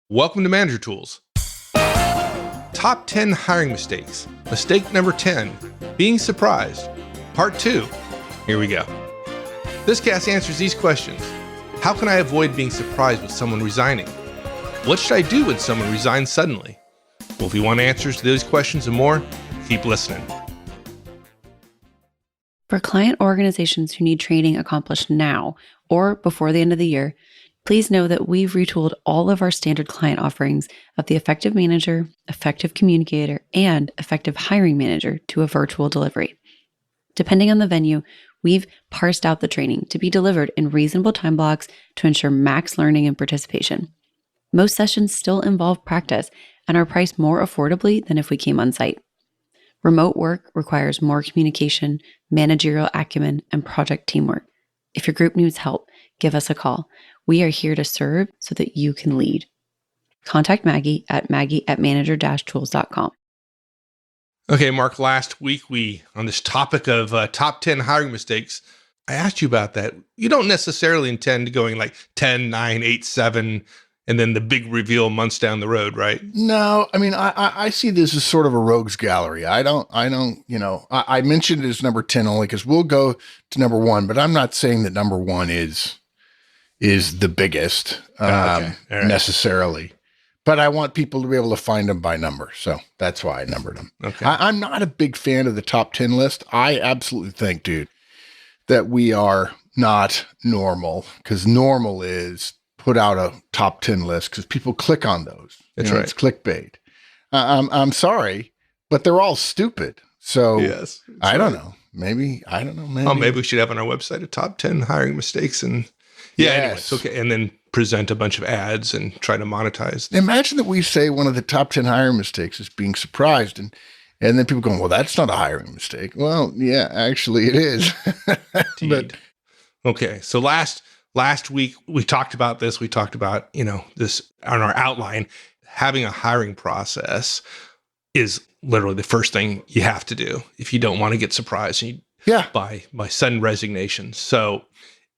Welcome to Manager Tools. Top 10 hiring mistakes. Mistake number 10, being surprised. Part 2. Here we go. This cast answers these questions. How can I avoid being surprised with someone resigning? What should I do when someone resigns suddenly? Well, if you want answers to those questions and more, keep listening. For client organizations who need training accomplished now or before the end of the year, please know that we've retooled all of our standard client offerings of the Effective Manager, Effective Communicator, and Effective Hiring Manager to a virtual delivery. Depending on the venue, we've parsed out the training to be delivered in reasonable time blocks to ensure max learning and participation. Most sessions still involve practice and are priced more affordably than if we came on site. Remote work requires more communication, managerial acumen, and project teamwork. If your group needs help, give us a call. We are here to serve so that you can lead. Contact Maggie at manager-tools.com. Okay, Mark, last week on this topic of top 10 hiring mistakes, I asked you about that. You don't necessarily intend to going like 10, 9, 8, 7, and then the big reveal months down the road, right? No, I mean, I see this as sort of a rogues gallery. I mentioned it as number 10 only because we'll go to number 1, but I'm not saying that number 1 is the biggest necessarily. But I want people to be able to find them by number. So that's why I numbered them. Okay. I'm not a big fan of the top 10 list. I absolutely think, dude, that we are not normal, because normal is put out a top 10 list because people click on those. That's right. It's clickbait. I'm sorry, but they're all stupid. So yes, I don't know. Maybe. Maybe we should have on our website a top 10 hiring mistakes and anyways, okay. And then present a bunch of ads and try to monetize them. Imagine that we say one of the top 10 hiring mistakes is being surprised. And then people going, well, that's not a hiring mistake. Well, yeah, actually it is. But okay. So last week we talked about this. We talked about, this on our outline. Having a hiring process is literally the first thing you have to do if you don't want to get surprised by sudden resignation. So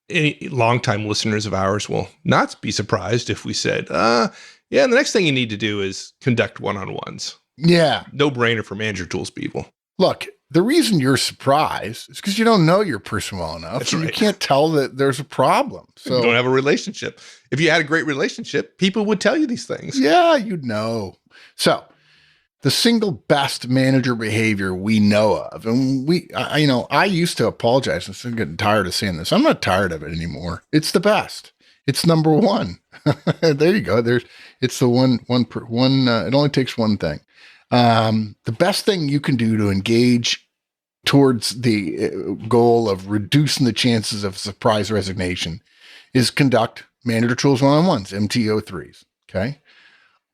any longtime listeners of ours will not be surprised if we said, the next thing you need to do is conduct one-on-ones. Yeah. No brainer for Manager Tools people. Look, the reason you're surprised is because you don't know your person well enough. That's so right. You can't tell that there's a problem. So you don't have a relationship. If you had a great relationship, people would tell you these things. Yeah, you'd know. So the single best manager behavior we know of, and I used to apologize. I'm getting tired of saying this. I'm not tired of it anymore. It's the best. It's number 1. There you go. It's the one. It only takes one thing. The best thing you can do to engage towards the goal of reducing the chances of surprise resignation is conduct Manager Tools one-on-ones, MTO3s. Okay.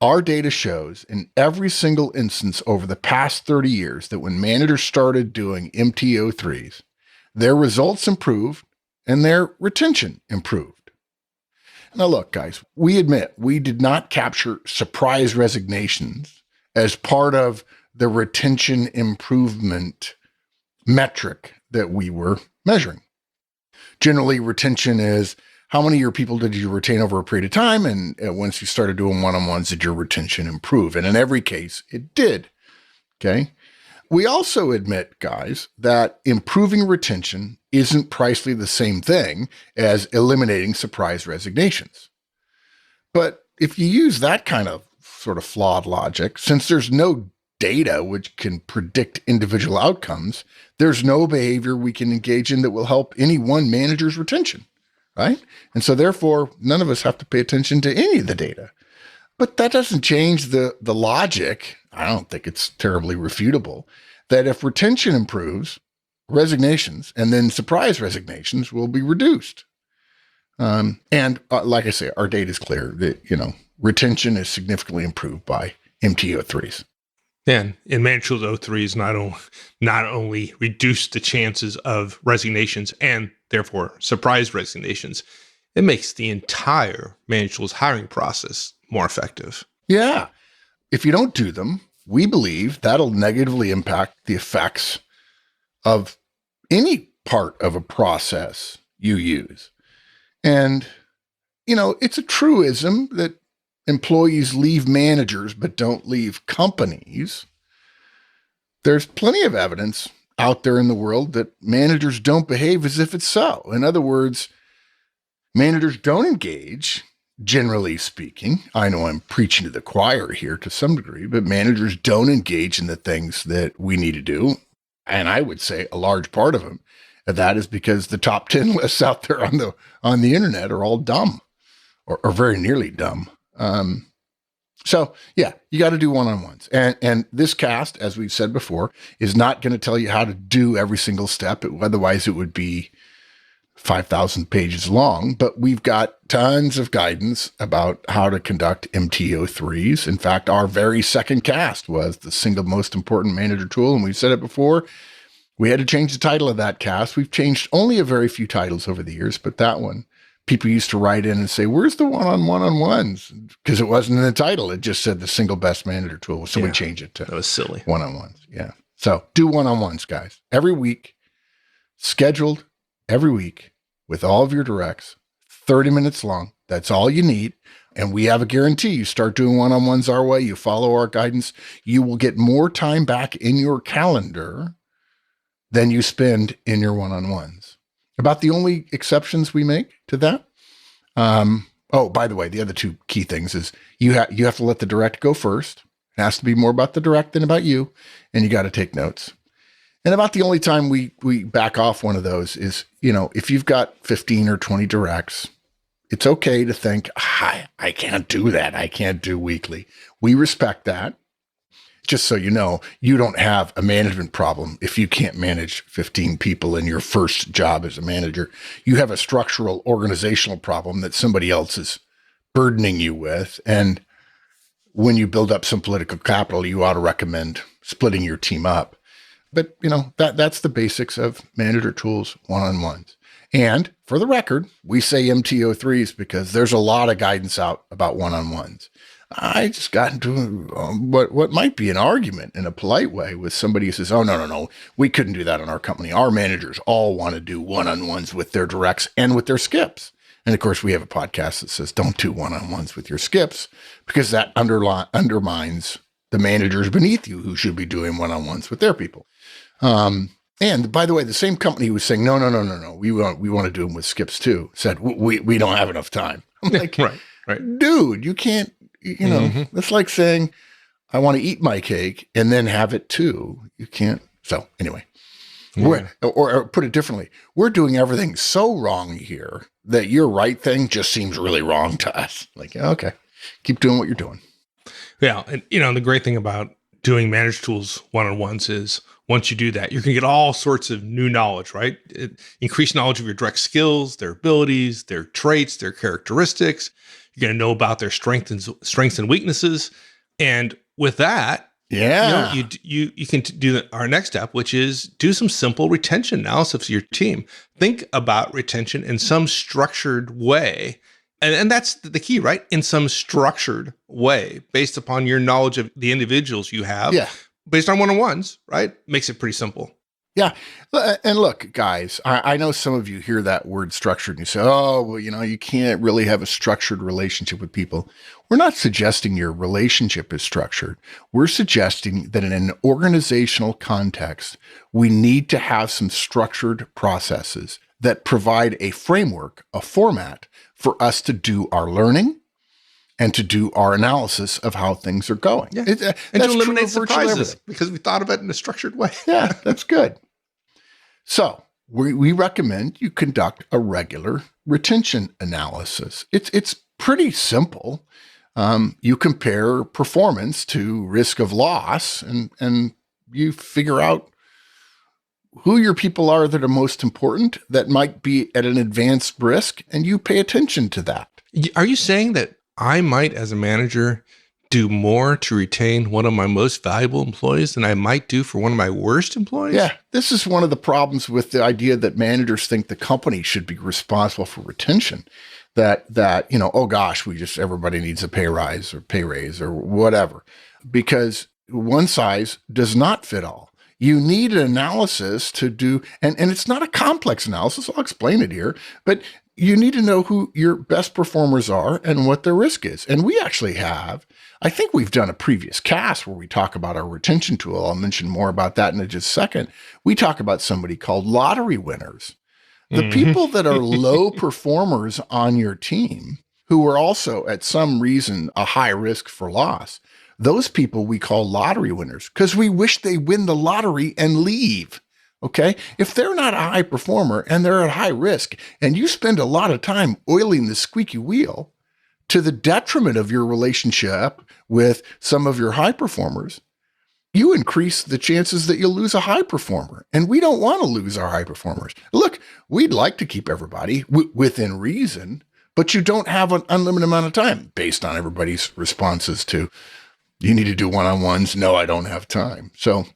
Our data shows in every single instance over the past 30 years that when managers started doing MTO3s, their results improved and their retention improved. Now, look, guys, we admit we did not capture surprise resignations as part of the retention improvement metric that we were measuring. Generally, retention is how many of your people did you retain over a period of time? And once you started doing one-on-ones, did your retention improve? And in every case, it did. Okay. We also admit, guys, that improving retention isn't precisely the same thing as eliminating surprise resignations. But if you use that kind of sort of flawed logic, since there's no data which can predict individual outcomes, there's no behavior we can engage in that will help any one manager's retention. Right? And so therefore, none of us have to pay attention to any of the data. But that doesn't change the logic. I don't think it's terribly refutable that if retention improves, resignations and then surprise resignations will be reduced. And like I say, our data is clear that, retention is significantly improved by MTO3s. And in Manager Tools O3s not only reduce the chances of resignations and therefore surprise resignations, it makes the entire Manager Tools hiring process more effective. Yeah. If you don't do them, we believe that'll negatively impact the effects of any part of a process you use. And, it's a truism that employees leave managers but don't leave companies, there's plenty of evidence out there in the world that managers don't behave as if it's so. In other words, managers don't engage, generally speaking. I know I'm preaching to the choir here to some degree, but managers don't engage in the things that we need to do. And I would say a large part of them, that is because the top 10 lists out there on the internet are all dumb or very nearly dumb. So yeah, you got to do one-on-ones. And this cast, as we've said before, is not going to tell you how to do every single step. Otherwise it would be 5,000 pages long, but we've got tons of guidance about how to conduct MTO3s. In fact, our very second cast was the single most important manager tool. And we've said it before, we had to change the title of that cast. We've changed only a very few titles over the years, but that one, people used to write in and say, where's the one-on-one-on-ones? Because it wasn't in the title. It just said the single best manager tool. So we changed it to that was silly. One-on-ones. Yeah. So do one-on-ones, guys. Every week, scheduled every week with all of your directs, 30 minutes long. That's all you need. And we have a guarantee. You start doing one-on-ones our way, you follow our guidance, you will get more time back in your calendar than you spend in your one-on-ones. About the only exceptions we make to that. Oh, by the way, the other two key things is you have to let the direct go first. It has to be more about the direct than about you. And you got to take notes. And about the only time we back off one of those is, if you've got 15 or 20 directs, it's okay to think, I can't do that. I can't do weekly. We respect that. Just so you know, you don't have a management problem if you can't manage 15 people in your first job as a manager. You have a structural organizational problem that somebody else is burdening you with. And when you build up some political capital, you ought to recommend splitting your team up. But, that's the basics of manager tools one-on-ones. And for the record, we say MTO3s because there's a lot of guidance out about one-on-ones. I just got into what might be an argument in a polite way with somebody who says, oh, no, we couldn't do that in our company. Our managers all want to do one-on-ones with their directs and with their skips. And of course, we have a podcast that says, don't do one-on-ones with your skips because that undermines the managers beneath you who should be doing one-on-ones with their people. And by the way, the same company was saying, no, we want to do them with skips too, said, we don't have enough time. I'm like, right. Dude, you can't, That's like saying, I want to eat my cake and then have it too. You can't. So anyway, or put it differently, we're doing everything so wrong here that your right thing just seems really wrong to us. Like, okay, keep doing what you're doing. Yeah. And, the great thing about doing managed tools one-on-ones is once you do that, you're going to get all sorts of new knowledge, right? Increased knowledge of your direct skills, their abilities, their traits, their characteristics. You're going to know about their strengths and weaknesses. And with that, you can do our next step, which is do some simple retention analysis of your team. Think about retention in some structured way. And that's the key, right? In some structured way, based upon your knowledge of the individuals you have, based on one-on-ones, right? Makes it pretty simple. Yeah. And look, guys, I know some of you hear that word structured and you say, oh, well, you can't really have a structured relationship with people. We're not suggesting your relationship is structured. We're suggesting that in an organizational context, we need to have some structured processes that provide a framework, a format for us to do our learning and to do our analysis of how things are going. Yeah. And to eliminate surprises because we thought of it in a structured way. Yeah, that's good. So we recommend you conduct a regular retention analysis. It's pretty simple. You compare performance to risk of loss and you figure out who your people are that are most important, that might be at an advanced risk, and you pay attention to that. Are you saying that I might, as a manager, do more to retain one of my most valuable employees than I might do for one of my worst employees? Yeah, this is one of the problems with the idea that managers think the company should be responsible for retention. That oh gosh, everybody needs a pay rise or pay raise or whatever, because one size does not fit all. You need an analysis to do, and it's not a complex analysis. I'll explain it here, but you need to know who your best performers are and what their risk is. And we actually have, I think we've done a previous cast where we talk about our retention tool. I'll mention more about that in just a second. We talk about somebody called lottery winners. The people that are low performers on your team, who are also at some reason a high risk for loss, those people we call lottery winners because we wish they win the lottery and leave. Okay. If they're not a high performer and they're at high risk and you spend a lot of time oiling the squeaky wheel to the detriment of your relationship with some of your high performers, you increase the chances that you'll lose a high performer. And we don't want to lose our high performers. Look, we'd like to keep everybody within reason, but you don't have an unlimited amount of time based on everybody's responses to, you need to do one-on-ones. No, I don't have time. So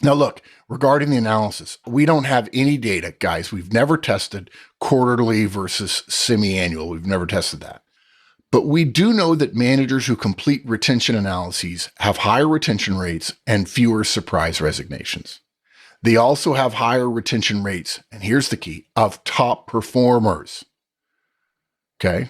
now look, regarding the analysis, we don't have any data, guys. We've never tested quarterly versus semi-annual. We've never tested that. But we do know that managers who complete retention analyses have higher retention rates and fewer surprise resignations. They also have higher retention rates, and here's the key, of top performers. Okay.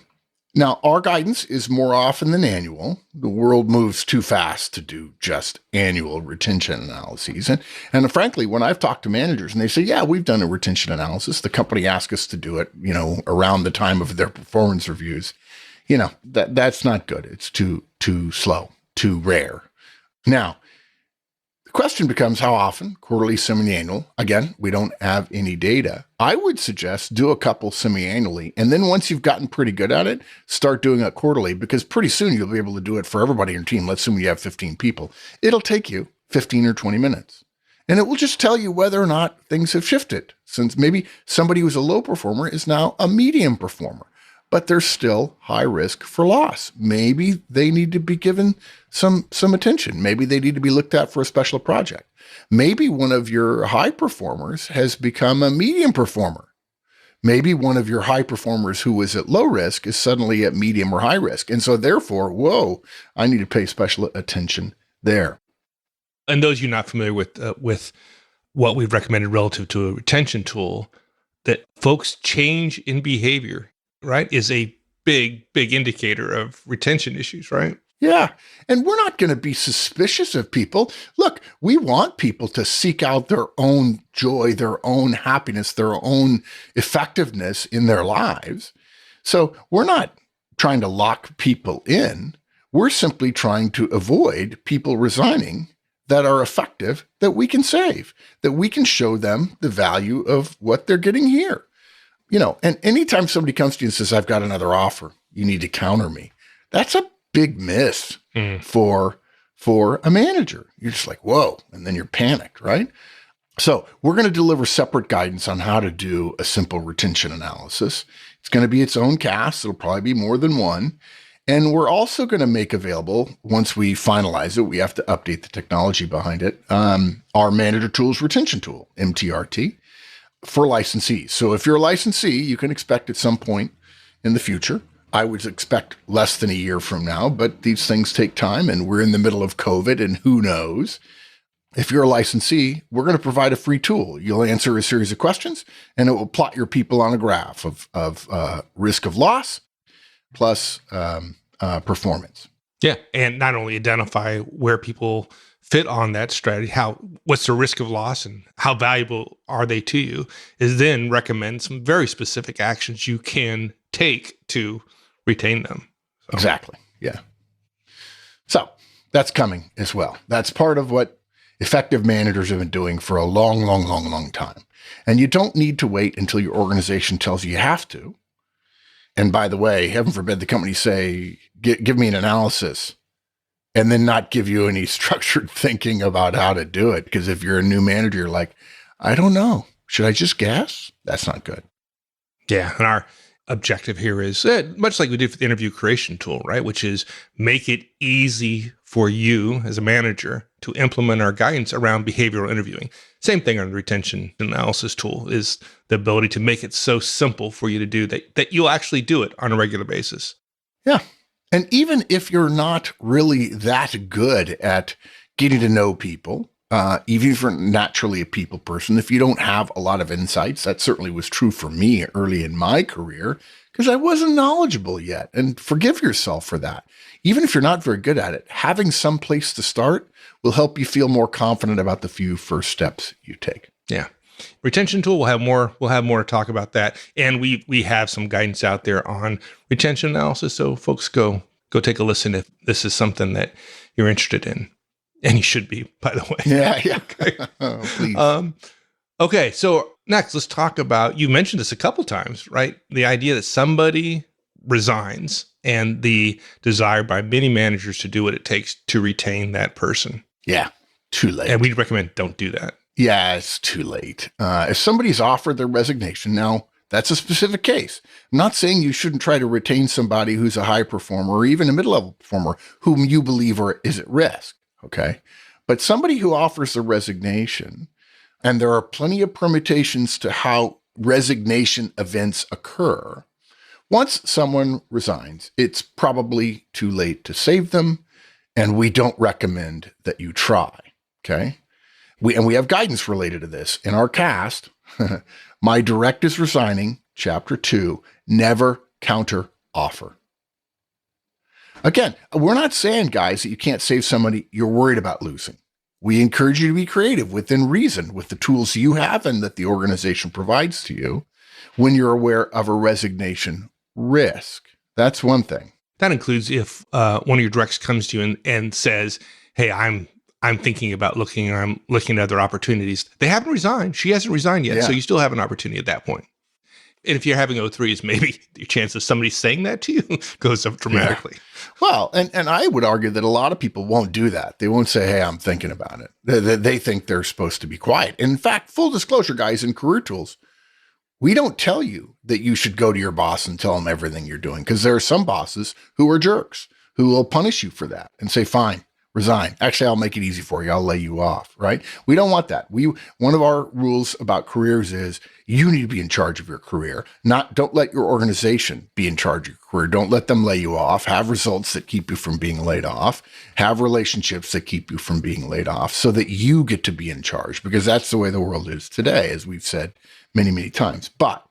Now, our guidance is more often than annual. The world moves too fast to do just annual retention analyses. And frankly, when I've talked to managers and they say, yeah, we've done a retention analysis, the company asked us to do it, around the time of their performance reviews, that's not good. It's too slow, too rare. Now, the question becomes how often, quarterly, semi-annual. Again, we don't have any data. I would suggest do a couple semi-annually. And then once you've gotten pretty good at it, start doing it quarterly because pretty soon you'll be able to do it for everybody in your team. Let's assume you have 15 people. It'll take you 15 or 20 minutes. And it will just tell you whether or not things have shifted. Since maybe somebody who's a low performer is now a medium performer, but they're still high risk for loss. Maybe they need to be given some attention. Maybe they need to be looked at for a special project. Maybe one of your high performers has become a medium performer. Maybe one of your high performers who was at low risk is suddenly at medium or high risk. And so therefore, I need to pay special attention there. And those you're not familiar with what we've recommended relative to a retention tool, that folks change in behavior, right, is a big indicator of retention issues, right? Yeah. And we're not going to be suspicious of people. Look, we want people to seek out their own joy, their own happiness, their own effectiveness in their lives. So we're not trying to lock people in. We're simply trying to avoid people resigning that are effective, that we can save, that we can show them the value of what they're getting here. And anytime somebody comes to you and says, I've got another offer, you need to counter me. That's a big miss for a manager. You're just like, whoa. And then you're panicked, right? So we're going to deliver separate guidance on how to do a simple retention analysis. It's going to be its own cast. It'll probably be more than one. And we're also going to make available, once we finalize it, we have to update the technology behind it, our Manager Tools Retention Tool, MTRT. For licensees. So if you're a licensee, you can expect at some point in the future, I would expect less than a year from now, but these things take time and we're in the middle of COVID and who knows. If you're a licensee, we're going to provide a free tool. You'll answer a series of questions and it will plot your people on a graph of risk of loss plus performance. Yeah. And not only identify where people fit on that strategy, what's the risk of loss and how valuable are they to you, is then recommend some very specific actions you can take to retain them. So. Exactly. Yeah. So that's coming as well. That's part of what effective managers have been doing for a long time. And you don't need to wait until your organization tells you have to. And by the way, heaven forbid the company say, give me an analysis, and then not give you any structured thinking about how to do it. Because if you're a new manager, you're like, I don't know. Should I just guess? That's not good. Yeah. And our objective here is much like we did for the interview creation tool, right? Which is make it easy for you as a manager to implement our guidance around behavioral interviewing. Same thing on the retention analysis tool is the ability to make it so simple for you to do that you'll actually do it on a regular basis. Yeah. And even if you're not really that good at getting to know people, even if you're naturally a people person, if you don't have a lot of insights, that certainly was true for me early in my career because I wasn't knowledgeable yet. And forgive yourself for that. Even if you're not very good at it, having some place to start will help you feel more confident about the few first steps you take. Yeah. Retention tool, we'll have more to talk about that. And we have some guidance out there on retention analysis. So folks go take a listen if this is something that you're interested in. And you should be, by the way. Yeah. Okay. Oh, please. Okay. So next, let's talk about, you mentioned this a couple times, right? The idea that somebody resigns and the desire by many managers to do what it takes to retain that person. Yeah. Too late. And we'd recommend don't do that. Yeah, it's too late. If somebody's offered their resignation, now that's a specific case. I'm not saying you shouldn't try to retain somebody who's a high performer or even a mid-level performer whom you believe is at risk. Okay. But somebody who offers the resignation, and there are plenty of permutations to how resignation events occur. Once someone resigns, it's probably too late to save them. And we don't recommend that you try. Okay. We have guidance related to this in our cast. My direct is resigning, chapter 2, never counter offer. Again, we're not saying, guys, that you can't save somebody you're worried about losing. We encourage you to be creative within reason with the tools you have and that the organization provides to you when you're aware of a resignation risk. That's one thing. That includes if one of your directs comes to you and says, hey, I'm thinking about looking at other opportunities. They haven't resigned. She hasn't resigned yet. Yeah. So you still have an opportunity at that point. And if you're having O3s, maybe your chance of somebody saying that to you goes up dramatically. Yeah. Well, and I would argue that a lot of people won't do that. They won't say, hey, I'm thinking about it. They think they're supposed to be quiet. In fact, full disclosure, guys, in Career Tools, we don't tell you that you should go to your boss and tell them everything you're doing, because there are some bosses who are jerks who will punish you for that and say, fine, resign. Actually, I'll make it easy for you. I'll lay you off, right? We don't want that. One of our rules about careers is you need to be in charge of your career. Don't let your organization be in charge of your career. Don't let them lay you off. Have results that keep you from being laid off. Have relationships that keep you from being laid off so that you get to be in charge, because that's the way the world is today, as we've said many, many times. But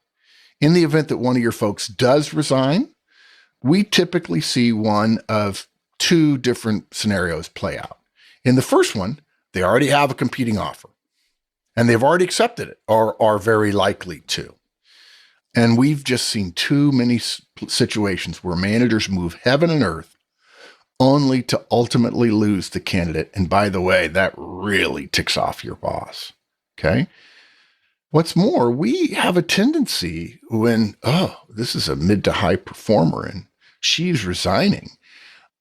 in the event that one of your folks does resign, we typically see one of two different scenarios play out. In the first one, they already have a competing offer and they've already accepted it or are very likely to. And we've just seen too many situations where managers move heaven and earth only to ultimately lose the candidate. And by the way, that really ticks off your boss. Okay. What's more, we have a tendency when, this is a mid to high performer and she's resigning,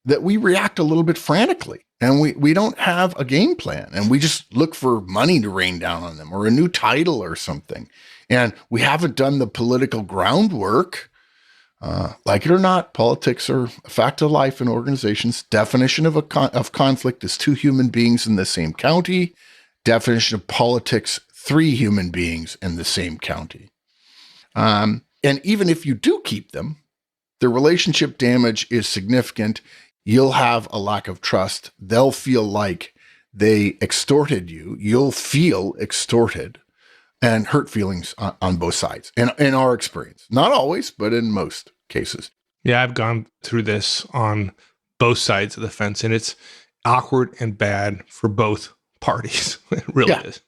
that we react a little bit frantically and we don't have a game plan and we just look for money to rain down on them or a new title or something. And we haven't done the political groundwork. Like it or not, politics are a fact of life in organizations. Definition of conflict is 2 human beings in the same county. Definition of politics, 3 human beings in the same county. And even if you do keep them, the relationship damage is significant. You'll have a lack of trust. They'll feel like they extorted you. You'll feel extorted and hurt feelings on both sides. In our experience, not always, but in most cases. Yeah, I've gone through this on both sides of the fence, and it's awkward and bad for both parties. It really is.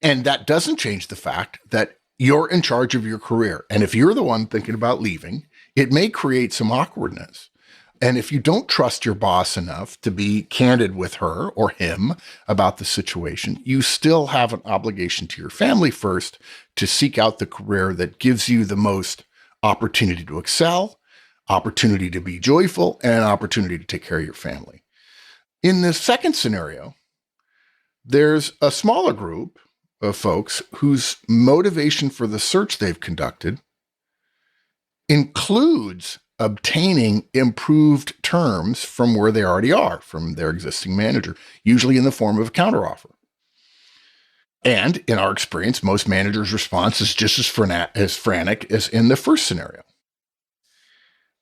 And that doesn't change the fact that you're in charge of your career. And if you're the one thinking about leaving, it may create some awkwardness. And if you don't trust your boss enough to be candid with her or him about the situation, you still have an obligation to your family first to seek out the career that gives you the most opportunity to excel, opportunity to be joyful, and opportunity to take care of your family. In the second scenario, there's a smaller group of folks whose motivation for the search they've conducted includes obtaining improved terms from where they already are, from their existing manager, usually in the form of a counteroffer. And in our experience, most managers' response is just as frantic as in the first scenario.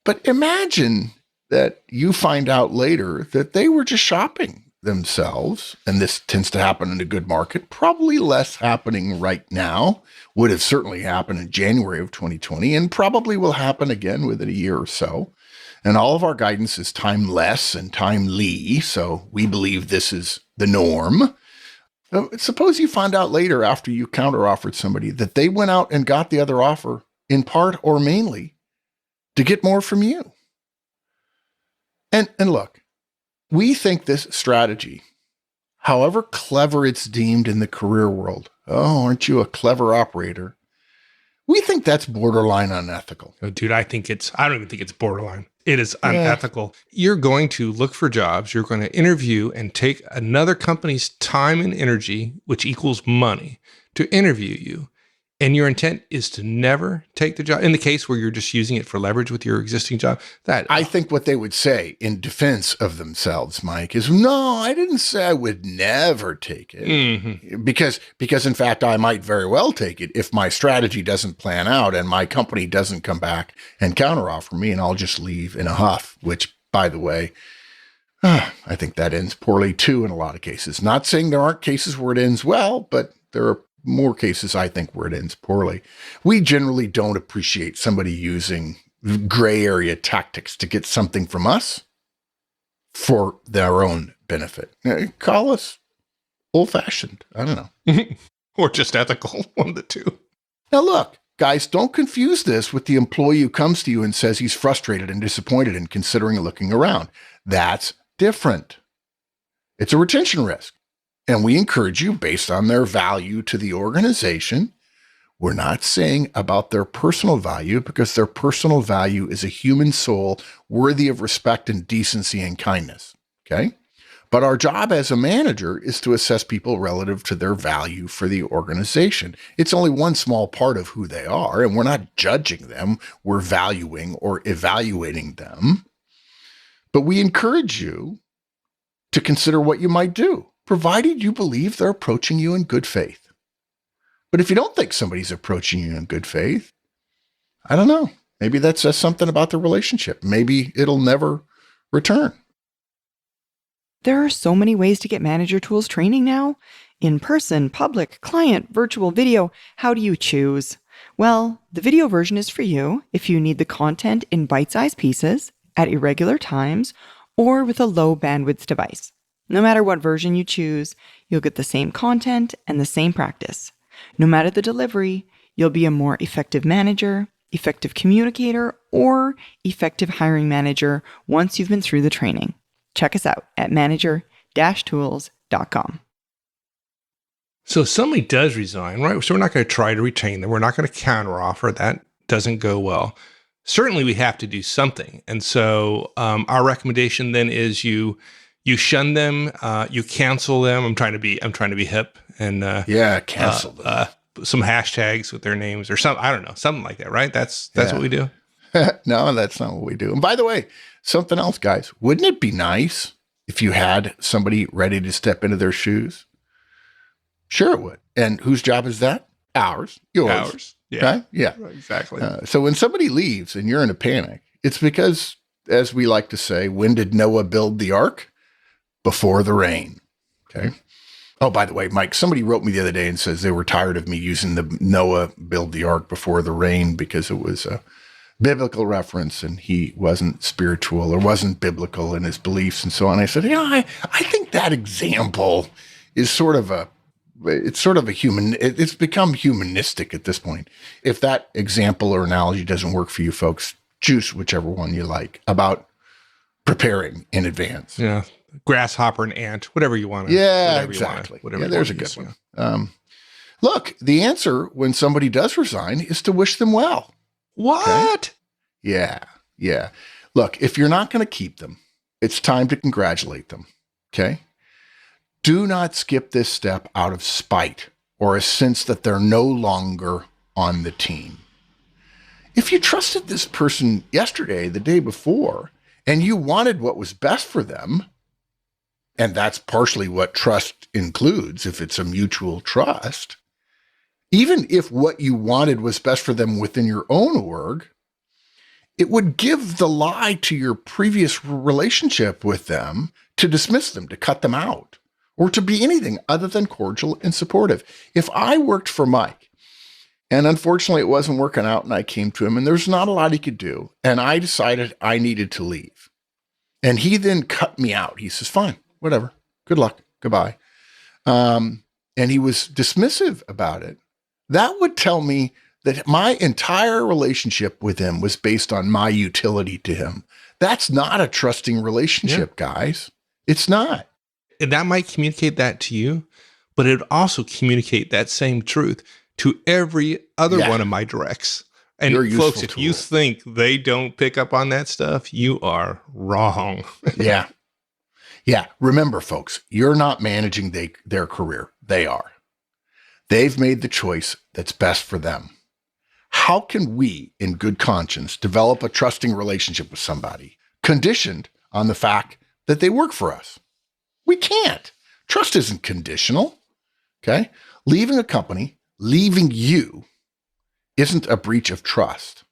But imagine that you find out later that they were just shopping. themselves, and this tends to happen in a good market, probably less happening right now, would have certainly happened in January of 2020, and probably will happen again within a year or so. And all of our guidance is timeless and timely, so we believe this is the norm. Suppose you find out later after you counteroffered somebody that they went out and got the other offer in part or mainly to get more from you. And look, we think this strategy, however clever it's deemed in the career world, oh, aren't you a clever operator? We think that's borderline unethical. Oh, dude, I don't even think it's borderline. It is unethical. You're going to look for jobs. You're going to interview and take another company's time and energy, which equals money, to interview you. And your intent is to never take the job. In the case where you're just using it for leverage with your existing job, I think what they would say in defense of themselves, Mike, is, no, I didn't say I would never take it. Mm-hmm. Because in fact, I might very well take it if my strategy doesn't plan out and my company doesn't come back and counteroffer me, and I'll just leave in a huff, which, by the way, I think that ends poorly too in a lot of cases. Not saying there aren't cases where it ends well, but there are more cases, I think, where it ends poorly. We generally don't appreciate somebody using gray area tactics to get something from us for their own benefit. Call us old-fashioned. I don't know. Or just ethical, one of the two. Now, look, guys, don't confuse this with the employee who comes to you and says he's frustrated and disappointed and considering looking around. That's different. It's a retention risk. And we encourage you based on their value to the organization. We're not saying about their personal value, because their personal value is a human soul worthy of respect and decency and kindness. Okay. But our job as a manager is to assess people relative to their value for the organization. It's only one small part of who they are, and we're not judging them. We're valuing or evaluating them. But we encourage you to consider what you might do, provided you believe they're approaching you in good faith. But if you don't think somebody's approaching you in good faith, I don't know. Maybe that says something about the relationship. Maybe it'll never return. There are so many ways to get Manager Tools training now. In person, public, client, virtual, video. How do you choose? Well, the video version is for you if you need the content in bite-sized pieces at irregular times or with a low bandwidth device. No matter what version you choose, you'll get the same content and the same practice. No matter the delivery, you'll be a more effective manager, effective communicator, or effective hiring manager once you've been through the training. Check us out at manager-tools.com. So if somebody does resign, right? So we're not going to try to retain them. We're not going to counteroffer. That doesn't go well. Certainly we have to do something. And so our recommendation then is you shun them, you cancel them. I'm trying to be hip and cancel them. Some hashtags with their names or something. I don't know, something like that, right? That's what we do. No, that's not what we do. And by the way, something else, guys, wouldn't it be nice if you had somebody ready to step into their shoes? Sure it would. And whose job is that? Ours. Yours. Ours. Yeah. Right? Yeah. Right, exactly. So when somebody leaves and you're in a panic, it's because, as we like to say, when did Noah build the ark? Before the rain. Okay. Oh, by the way, Mike, somebody wrote me the other day and says they were tired of me using the Noah build the ark before the rain because it was a biblical reference and he wasn't spiritual or wasn't biblical in his beliefs and so on. I said, I think that example is sort of a human, it's become humanistic at this point. If that example or analogy doesn't work for you folks, choose whichever one you like about preparing in advance. Yeah. Grasshopper and ant, whatever you want to. Yeah, exactly. There's a good one. Look, the answer when somebody does resign is to wish them well. What? Okay? Yeah. Look, if you're not going to keep them, it's time to congratulate them. Okay. Do not skip this step out of spite or a sense that they're no longer on the team. If you trusted this person yesterday, the day before, and you wanted what was best for them, and that's partially what trust includes if it's a mutual trust, even if what you wanted was best for them within your own org, it would give the lie to your previous relationship with them to dismiss them, to cut them out, or to be anything other than cordial and supportive. If I worked for Mike, and unfortunately it wasn't working out, and I came to him, and there's not a lot he could do, and I decided I needed to leave, and he then cut me out. He says, fine, whatever, good luck, goodbye. And he was dismissive about it. That would tell me that my entire relationship with him was based on my utility to him. That's not a trusting relationship, guys. It's not. And that might communicate that to you, but it would also communicate that same truth to every other one of my directs. And folks, if you think they don't pick up on that stuff, you are wrong. Yeah. Remember, folks, you're not managing their career. They are. They've made the choice that's best for them. How can we, in good conscience, develop a trusting relationship with somebody conditioned on the fact that they work for us? We can't. Trust isn't conditional. Okay. Leaving a company, leaving you, isn't a breach of trust.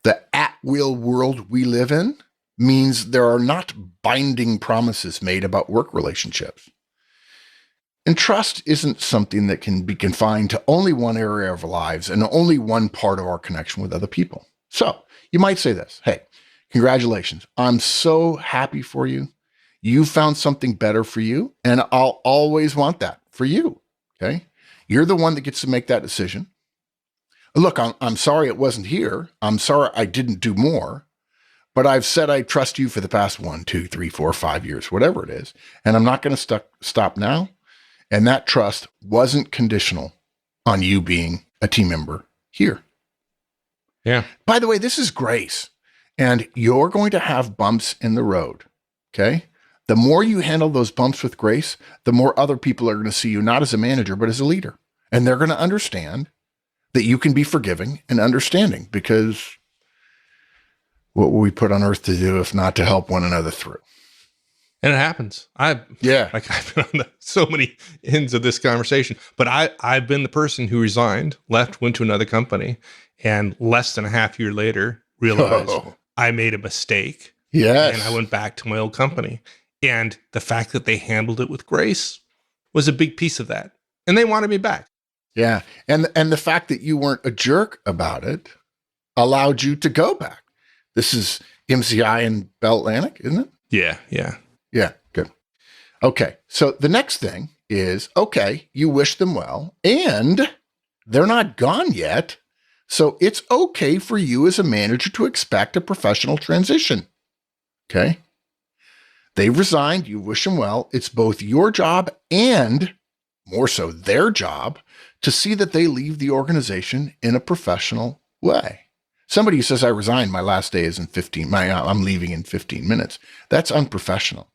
The at-will world we live in means there are not binding promises made about work relationships. And trust isn't something that can be confined to only one area of our lives and only one part of our connection with other people. So you might say this, hey, congratulations. I'm so happy for you. You found something better for you, and I'll always want that for you, okay? You're the one that gets to make that decision. Look, I'm sorry it wasn't here. I'm sorry I didn't do more, but I've said I trust you for the past 1, 2, 3, 4, 5 years, whatever it is, and I'm not going to stop now. And that trust wasn't conditional on you being a team member here. Yeah. By the way, this is grace, and you're going to have bumps in the road, okay? The more you handle those bumps with grace, the more other people are going to see you not as a manager, but as a leader. And they're going to understand that you can be forgiving and understanding, because what were we put on earth to do if not to help one another through? And it happens. I've been on so many ends of this conversation, but I've been the person who resigned, left, went to another company, and less than a half year later realized I made a mistake. Yes. And I went back to my old company. And the fact that they handled it with grace was a big piece of that. And they wanted me back. Yeah. And the fact that you weren't a jerk about it allowed you to go back. This is MCI and Bell Atlantic, isn't it? Yeah. Yeah, good. Okay, so the next thing is, okay, you wish them well, and they're not gone yet, so it's okay for you as a manager to expect a professional transition, okay? They've resigned, you wish them well. It's both your job and, more so, their job to see that they leave the organization in a professional way. Somebody who says, I resigned, my last day is in I'm leaving in 15 minutes. That's unprofessional.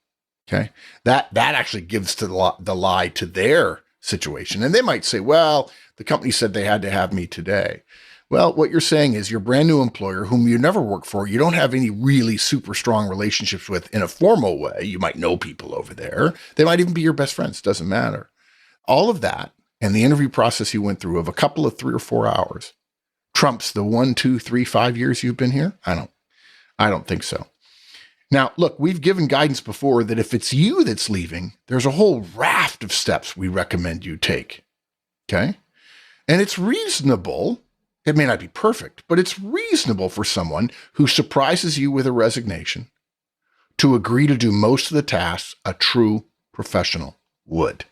Okay. That actually gives to the lie to their situation. And they might say, well, the company said they had to have me today. Well, what you're saying is your brand new employer, whom you never worked for, you don't have any really super strong relationships with in a formal way. You might know people over there. They might even be your best friends. Doesn't matter. All of that and the interview process you went through of a couple of 3 or 4 hours trumps the 1, 2, 3, 5 years you've been here. I don't think so. Now, look, we've given guidance before that if it's you that's leaving, there's a whole raft of steps we recommend you take, okay? And it's reasonable, it may not be perfect, but it's reasonable for someone who surprises you with a resignation to agree to do most of the tasks a true professional would.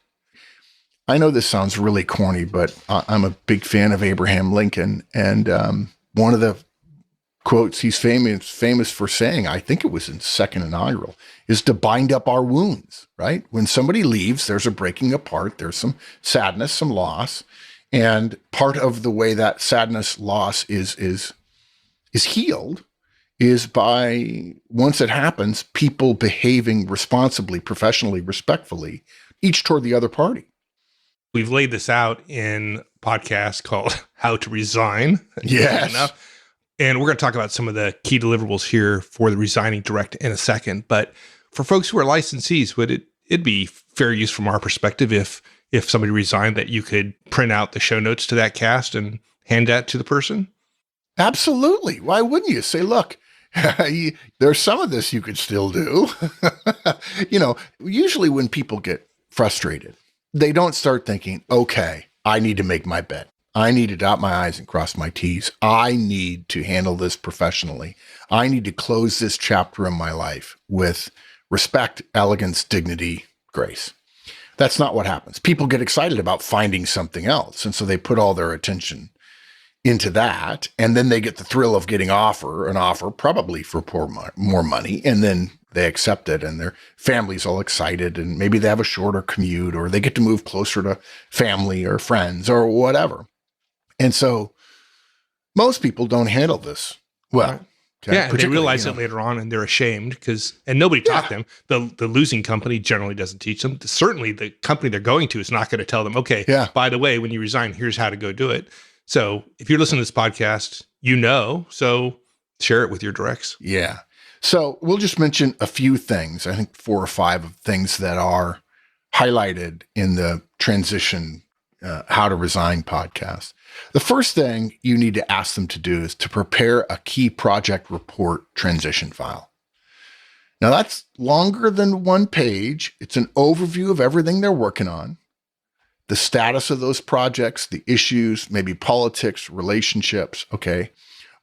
I know this sounds really corny, but I'm a big fan of Abraham Lincoln, and one of the quotes he's famous for saying, I think it was in second inaugural, is to bind up our wounds, right? When somebody leaves, there's a breaking apart, there's some sadness, some loss. And part of the way that sadness, loss is healed is by, once it happens, people behaving responsibly, professionally, respectfully, each toward the other party. We've laid this out in a podcast called How to Resign. Yes. And we're going to talk about some of the key deliverables here for the resigning direct in a second. But for folks who are licensees, it'd be fair use from our perspective if somebody resigned that you could print out the show notes to that cast and hand that to the person? Absolutely. Why wouldn't you? Say, look, There's some of this you could still do. Usually when people get frustrated, they don't start thinking, okay, I need to make my bed. I need to dot my I's and cross my T's. I need to handle this professionally. I need to close this chapter in my life with respect, elegance, dignity, grace. That's not what happens. People get excited about finding something else. And so they put all their attention into that. And then they get the thrill of getting an offer, probably for more money. And then they accept it and their family's all excited. And maybe they have a shorter commute or they get to move closer to family or friends or whatever. And so most people don't handle this well. Okay? Yeah, and they realize it later on and they're ashamed and nobody taught them. The losing company generally doesn't teach them. Certainly the company they're going to is not going to tell them, okay, by the way, when you resign, here's how to go do it. So if you're listening to this podcast, so share it with your directs. Yeah. So we'll just mention a few things, I think 4 or 5 of things that are highlighted in the transition How to Resign podcast. The first thing you need to ask them to do is to prepare a key project report transition file. Now that's longer than 1 page. It's an overview of everything they're working on, the status of those projects, the issues, maybe politics, relationships. Okay.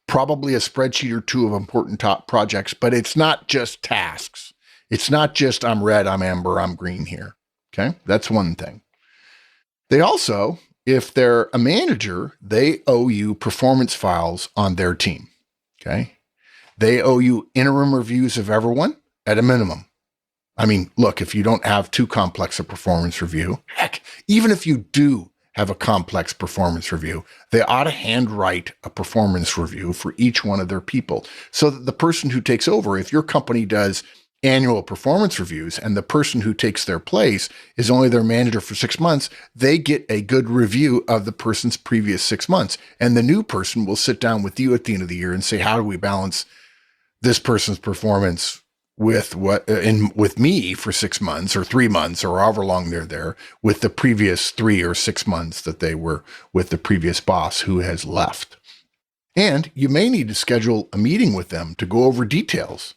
Probably a spreadsheet or 2 of important top projects, but it's not just tasks. It's not just I'm red, I'm amber, I'm green here. Okay. That's one thing. They also, if they're a manager, they owe you performance files on their team. Okay. They owe you interim reviews of everyone at a minimum. I mean, look, if you don't have too complex a performance review, heck, even if you do have a complex performance review, they ought to handwrite a performance review for each one of their people so that the person who takes over, if your company does annual performance reviews and the person who takes their place is only their manager for 6 months, they get a good review of the person's previous 6 months. And the new person will sit down with you at the end of the year and say, how do we balance this person's performance with with me for 6 months or 3 months or however long they're there with the previous 3 or 6 months that they were with the previous boss who has left. And you may need to schedule a meeting with them to go over details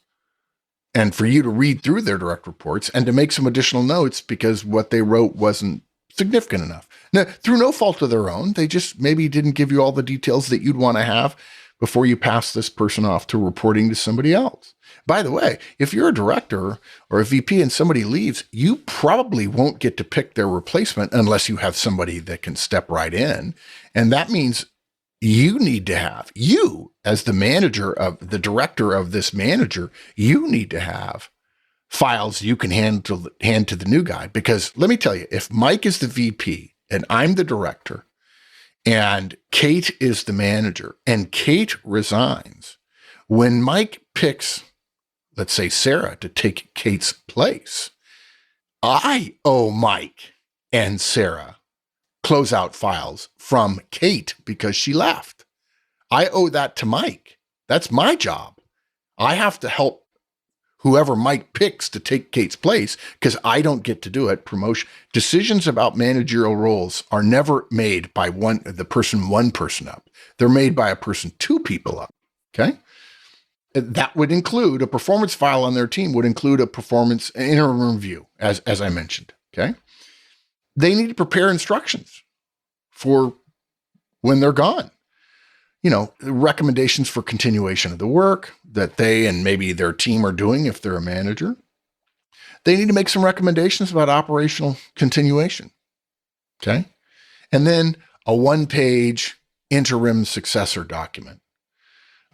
and for you to read through their direct reports and to make some additional notes because what they wrote wasn't significant enough. Now, through no fault of their own, they just maybe didn't give you all the details that you'd want to have before you pass this person off to reporting to somebody else. By the way, if you're a director or a VP and somebody leaves, you probably won't get to pick their replacement unless you have somebody that can step right in. And that means you need to have, you as the manager of the director of this manager, you need to have files you can hand to the new guy. Because let me tell you, if Mike is the VP and I'm the director and Kate is the manager and Kate resigns, when Mike picks, let's say Sarah, to take Kate's place, I owe Mike and Sarah closeout files from Kate because she left. I owe that to Mike. That's my job. I have to help whoever Mike picks to take Kate's place because I don't get to do it. Promotion decisions about managerial roles are never made by one person up. They're made by a person 2 people up. Okay. That would include a performance file on their team, would include a performance interim review, as I mentioned. Okay. They need to prepare instructions for when they're gone. Recommendations for continuation of the work that they and maybe their team are doing if they're a manager. They need to make some recommendations about operational continuation. Okay. And then a 1-page interim successor document.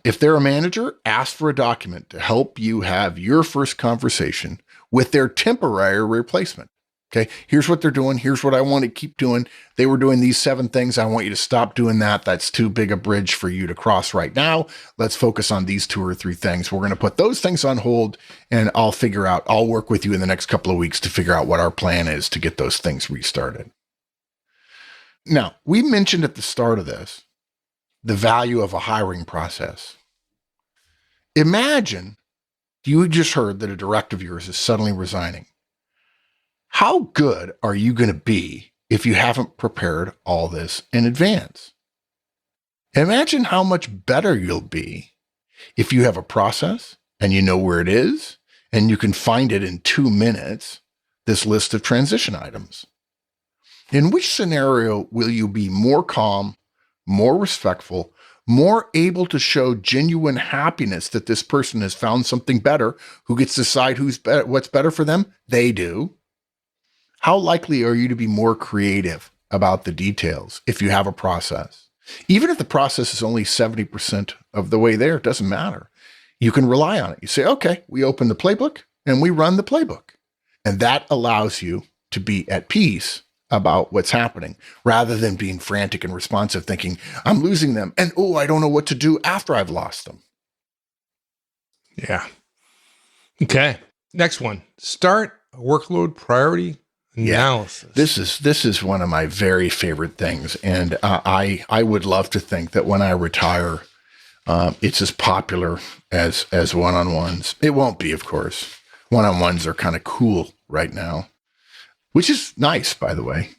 If they're a manager, ask for a document to help you have your first conversation with their temporary replacement. Okay, here's what they're doing. Here's what I want to keep doing. They were doing these 7 things. I want you to stop doing that. That's too big a bridge for you to cross right now. Let's focus on these 2 or 3 things. We're going to put those things on hold and I'll work with you in the next couple of weeks to figure out what our plan is to get those things restarted. Now, we mentioned at the start of this, the value of a hiring process. Imagine you just heard that a director of yours is suddenly resigning. How good are you going to be if you haven't prepared all this in advance? Imagine how much better you'll be If you have a process and you know where it is and you can find it in 2 minutes, this list of transition items. In which scenario will you be more calm, more respectful, more able to show genuine happiness that this person has found something better? Who gets to decide what's better for them? They do. How likely are you to be more creative about the details if you have a process? Even if the process is only 70% of the way there, it doesn't matter. You can rely on it. You say, okay, we open the playbook and we run the playbook. And that allows you to be at peace about what's happening rather than being frantic and responsive, thinking, I'm losing them. And I don't know what to do after I've lost them. Yeah. Okay. Next one. Start a workload priority analysis. This is one of my very favorite things. And I would love to think that when I retire, it's as popular as one-on-ones. It won't be, of course. One-on-ones are kind of cool right now, which is nice, by the way.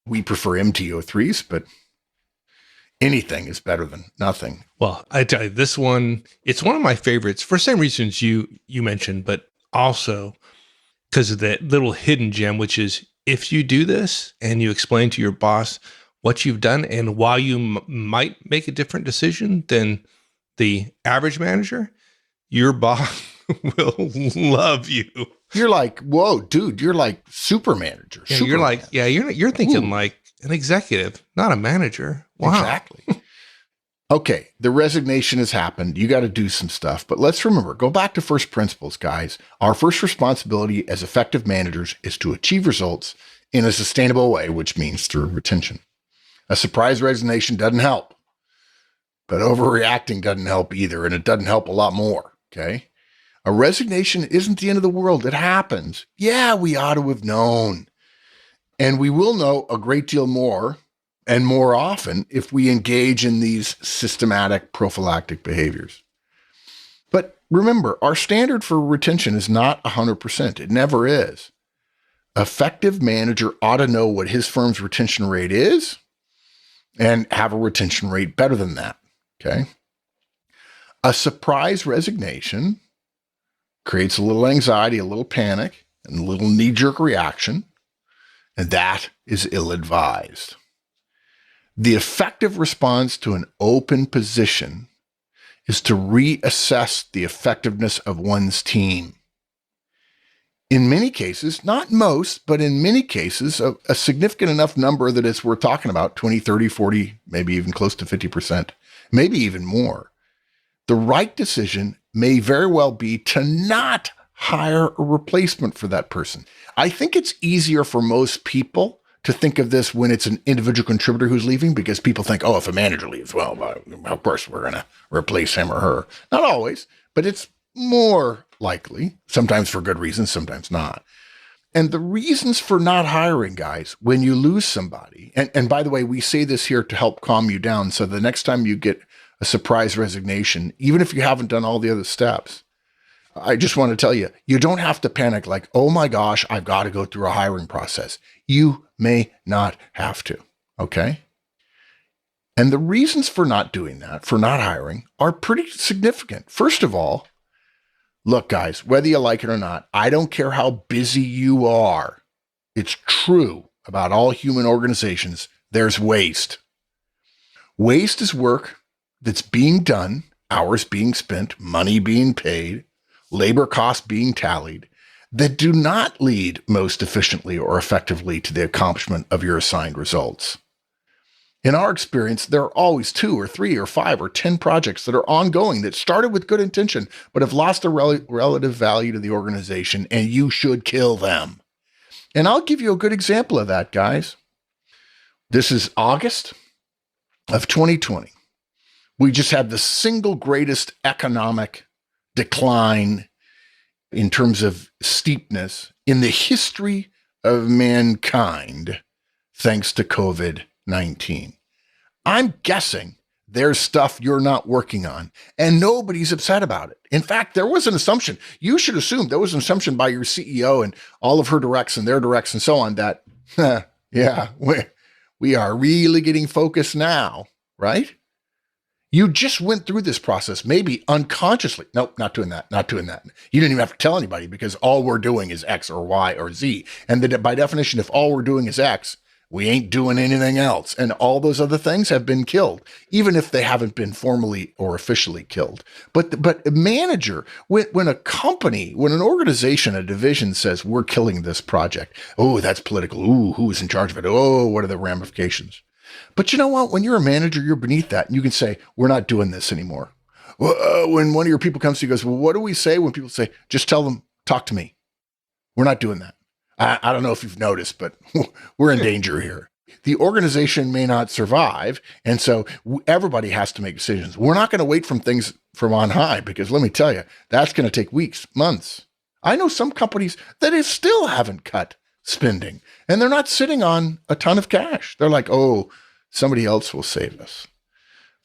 We prefer MTO3s, but anything is better than nothing. Well, I tell you, this one, it's one of my favorites for the same reasons you mentioned, but also because of that little hidden gem, which is if you do this and you explain to your boss what you've done and why you might make a different decision than the average manager, your boss will love you. You're like, whoa, dude, you're like super manager. Yeah, you're like, yeah, you're thinking like an executive, not a manager. Wow. Exactly. Okay, the resignation has happened. You got to do some stuff. But let's remember, go back to first principles, guys. Our first responsibility as effective managers is to achieve results in a sustainable way, which means through retention. A surprise resignation doesn't help, but overreacting doesn't help either, and it doesn't help a lot more, okay? A resignation isn't the end of the world. It happens. Yeah, we ought to have known. And we will know a great deal more and more often if we engage in these systematic prophylactic behaviors. But remember, our standard for retention is not 100%. It never is. Effective manager ought to know what his firm's retention rate is and have a retention rate better than that, okay? A surprise resignation creates a little anxiety, a little panic, and a little knee-jerk reaction, and that is ill-advised. The effective response to an open position is to reassess the effectiveness of one's team. In many cases, not most, but in many cases, a significant enough number that it's worth talking about, 20, 30, 40, maybe even close to 50%, maybe even more. The right decision may very well be to not hire a replacement for that person. I think it's easier for most people to think of this when it's an individual contributor who's leaving, because people think, oh, if a manager leaves, well, of course we're going to replace him or her. Not always, but it's more likely, sometimes for good reasons, sometimes not. And the reasons for not hiring, guys, when you lose somebody, and by the way, we say this here to help calm you down. So the next time you get a surprise resignation, even if you haven't done all the other steps, I just want to tell you, you don't have to panic like, oh my gosh, I've got to go through a hiring process. You may not have to, okay? And the reasons for not doing that, for not hiring, are pretty significant. First of all, look, guys, whether you like it or not, I don't care how busy you are. It's true about all human organizations. There's waste. Waste is work that's being done, hours being spent, money being paid, labor costs being tallied, that do not lead most efficiently or effectively to the accomplishment of your assigned results. In our experience, there are always 2 or 3 or 5 or 10 projects that are ongoing that started with good intention, but have lost their relative value to the organization, and you should kill them. And I'll give you a good example of that, guys. This is August of 2020. We just had the single greatest economic decline in terms of steepness in the history of mankind, thanks to COVID-19. I'm guessing there's stuff you're not working on, and nobody's upset about it. In fact, there was an assumption. You should assume there was an assumption by your CEO and all of her directs and their directs and so on that, yeah, we are really getting focused now, right? You just went through this process, maybe unconsciously. Nope, not doing that, not doing that. You didn't even have to tell anybody because all we're doing is X or Y or Z. And by definition, if all we're doing is X, we ain't doing anything else. And all those other things have been killed, even if they haven't been formally or officially killed. But a manager, when a company, when an organization, a division says, we're killing this project. Oh, that's political. Ooh, who's in charge of it? Oh, what are the ramifications? But you know what? When you're a manager, you're beneath that. And you can say, we're not doing this anymore. When one of your people comes to you and goes, well, what do we say when people say, just tell them, talk to me. We're not doing that. I don't know if you've noticed, but we're in danger here. The organization may not survive. And so everybody has to make decisions. We're not going to wait from things from on high, because let me tell you, that's going to take weeks, months. I know some companies that still haven't cut spending, and they're not sitting on a ton of cash. They're like, oh, somebody else will save us.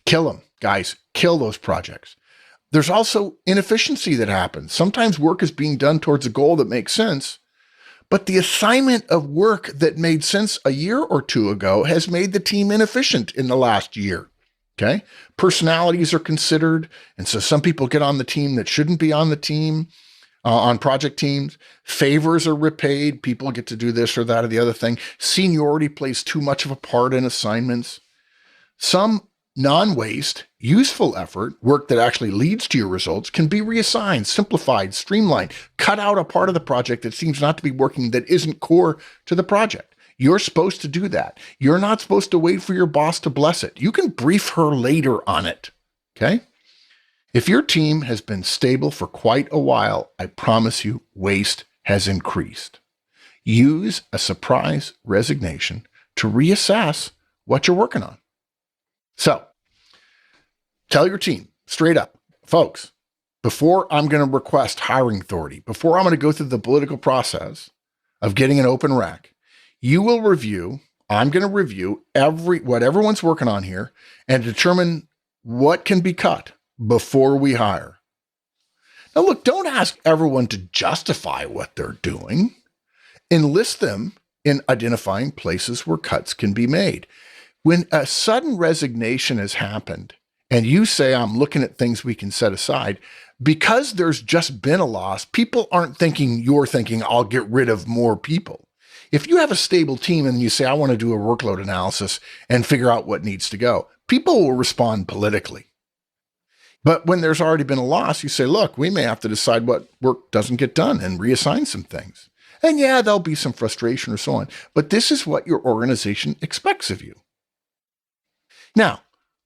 Kill them, guys. Kill those projects. There's also inefficiency that happens. Sometimes work is being done towards a goal that makes sense, but the assignment of work that made sense a year or two ago has made the team inefficient in the last year. Okay. Personalities are considered. And so some people get on the team that shouldn't be on the team, on project teams. Favors are repaid. People get to do this or that or the other thing. Seniority plays too much of a part in assignments. Some non-waste, useful effort, work that actually leads to your results, can be reassigned, simplified, streamlined, cut out a part of the project that seems not to be working, that isn't core to the project. You're supposed to do that. You're not supposed to wait for your boss to bless it. You can brief her later on it. Okay? If your team has been stable for quite a while, I promise you, waste has increased. Use a surprise resignation to reassess what you're working on. So, tell your team straight up, folks, before I'm going to request hiring authority, before I'm going to go through the political process of getting an open rec, I'm going to review what everyone's working on here and determine what can be cut before we hire. Now, look, don't ask everyone to justify what they're doing. Enlist them in identifying places where cuts can be made. When a sudden resignation has happened and you say, I'm looking at things we can set aside, because there's just been a loss, people aren't thinking you're thinking, I'll get rid of more people. If you have a stable team and you say, I want to do a workload analysis and figure out what needs to go, people will respond politically. But when there's already been a loss, you say, look, we may have to decide what work doesn't get done and reassign some things. And yeah, there'll be some frustration or so on, but this is what your organization expects of you. Now,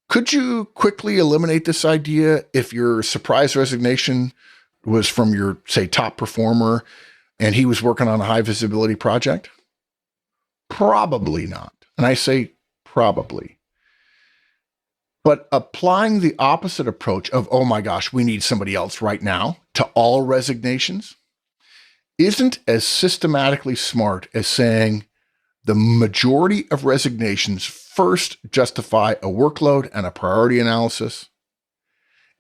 could you quickly eliminate this idea if your surprise resignation was from your, say, top performer and he was working on a high visibility project? Probably not. And I say probably. But applying the opposite approach of, oh my gosh, we need somebody else right now, to all resignations isn't as systematically smart as saying the majority of resignations first justify a workload and a priority analysis.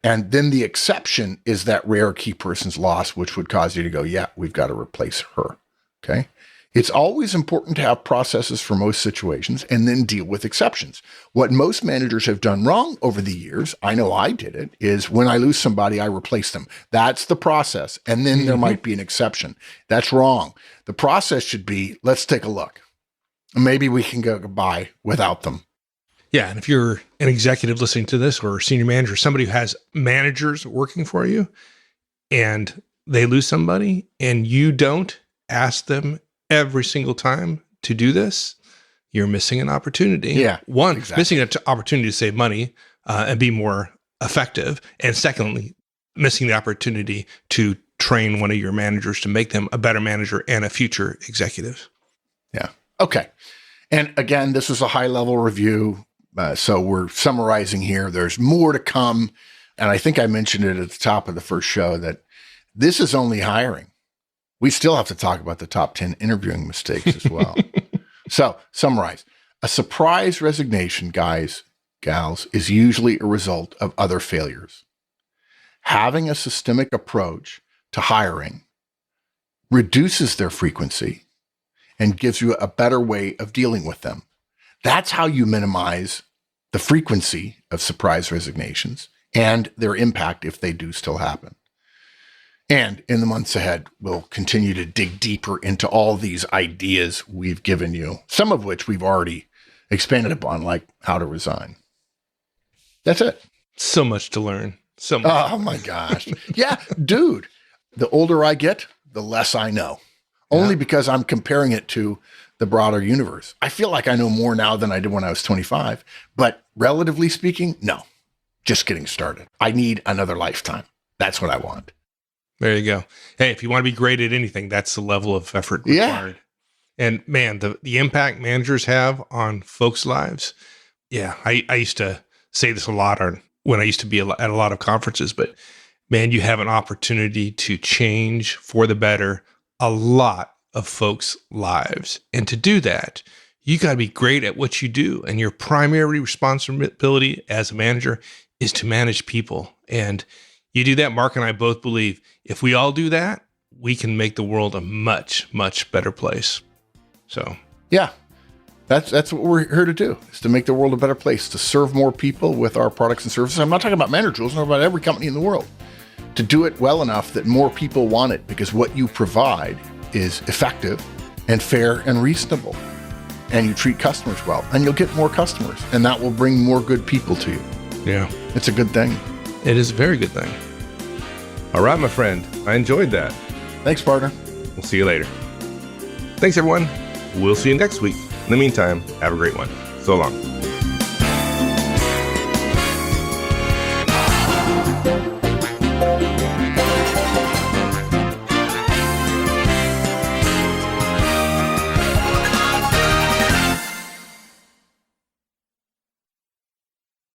And then the exception is that rare key person's loss, which would cause you to go, yeah, we've got to replace her. Okay. It's always important to have processes for most situations and then deal with exceptions. What most managers have done wrong over the years, I know I did it, is when I lose somebody, I replace them. That's the process. And then there might be an exception. That's wrong. The process should be, let's take a look. Maybe we can go by without them. Yeah. And if you're an executive listening to this, or a senior manager, somebody who has managers working for you and they lose somebody and you don't ask them every single time to do this, you're missing an opportunity. Yeah. One, exactly. Missing an opportunity to save money and be more effective. And secondly, missing the opportunity to train one of your managers to make them a better manager and a future executive. Yeah. Okay. And again, this is a high-level review. So we're summarizing here. There's more to come. And I think I mentioned it at the top of the first show that this is only hiring. We still have to talk about the top 10 interviewing mistakes as well. So summarize. A surprise resignation, guys, gals, is usually a result of other failures. Having a systemic approach to hiring reduces their frequency and gives you a better way of dealing with them. That's how you minimize the frequency of surprise resignations, and their impact if they do still happen. And in the months ahead, we'll continue to dig deeper into all these ideas we've given you, some of which we've already expanded upon, like how to resign. That's it. So much to learn. So much. Oh my gosh. Yeah, dude, the older I get, the less I know. Only because I'm comparing it to the broader universe. I feel like I know more now than I did when I was 25, but relatively speaking, no. Just getting started. I need another lifetime. That's what I want. There you go. Hey, if you want to be great at anything, that's the level of effort required. Yeah. And man, the impact managers have on folks' lives. Yeah, I used to say this a lot when I used to be at a lot of conferences, but man, you have an opportunity to change for the better a lot of folks' lives. And to do that, you got to be great at what you do. And your primary responsibility as a manager is to manage people. And you do that, Mark and I both believe if we all do that, we can make the world a much, much better place. So, yeah, that's what we're here to do, is to make the world a better place, to serve more people with our products and services. I'm not talking about Manager Tools, I'm talking about every company in the world, to do it well enough that more people want it, because what you provide is effective and fair and reasonable. And you treat customers well, and you'll get more customers, and that will bring more good people to you. Yeah. It's a good thing. It is a very good thing. All right, my friend. I enjoyed that. Thanks, partner. We'll see you later. Thanks, everyone. We'll see you next week. In the meantime, have a great one. So long.